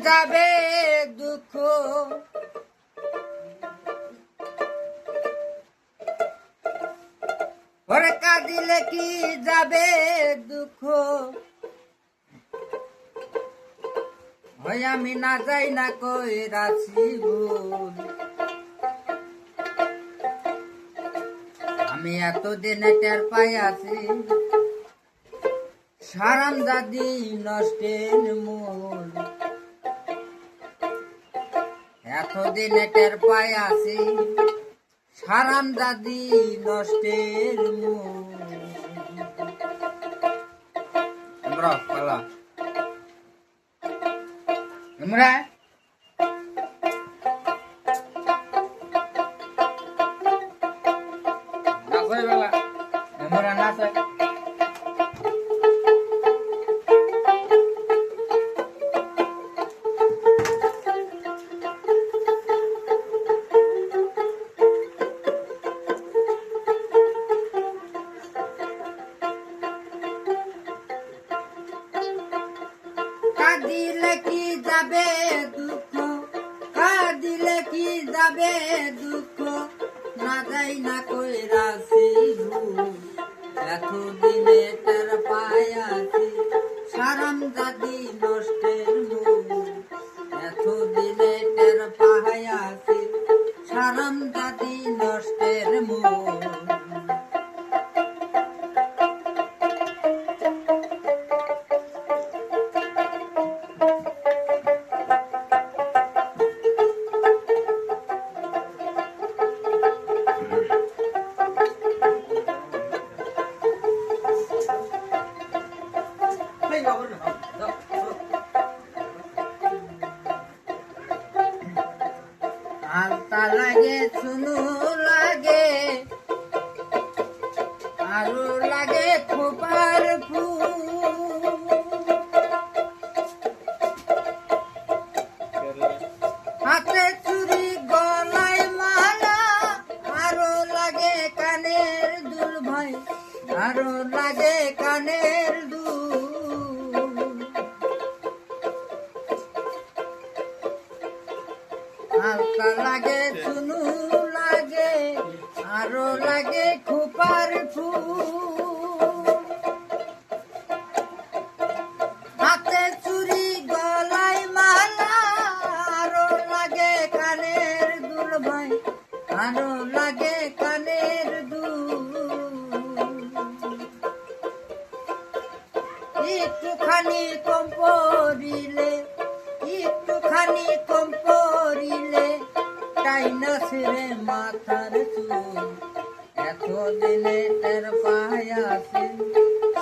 যাবে দুঃখ ওরে কাঁদিলে কি যাবে দুঃখ হয় আমি না যাই না কই রাশি ভুল আমি এতদিনে টের পাই আছি সারাম দাদি নষ্টের মূল এতদিনে টের পাই আছি সারাম দাদি নষ্টের মূল আমরা পালা আমরা কাঁদিলে কি যাবে দুঃখ কাঁদিলে কি যাবে দুঃখ না যাই না কই রাশি ভুল এতদিনে টের পাই আছি সারাম দাদি নষ্টের মূল এতদিনে টের পাই আছি সারাম দাদি নষ্টের মূল আলতা লাগে শুনু লাগে আরো লাগে খোপার ফুল হাতে চুরি গলায় মালা আরো লাগে কানের দুল ভাই আরো লাগে কানের দুল আলতা লাগে শুনু লাগে আরো লাগে খোপার ফুল হাতে চুরি গলায় মালা আরো লাগে কানের দুল ভাই আরো লাগে কানের দুল একটুখানি কম পড়িলে একটুখানি কম পড়িলে তাই না ছেড়ে মাথার চুল এতদিনে টের পাই আছি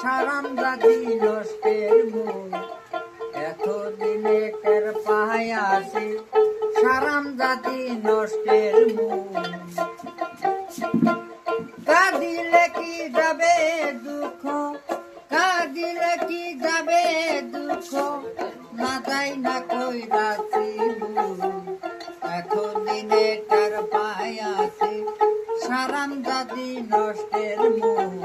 সারাম দাদি নষ্টের মূল এতদিনে টের পাই আছি সারাম দাদি নষ্টের মূল কাঁদিলে কি যাবে দুঃখ কাঁদিলে কি যাবে দুঃখ না যাই না কই রাশি ভুল এতদিনে টের পাই আছি সারাম দাদি নষ্টের মূল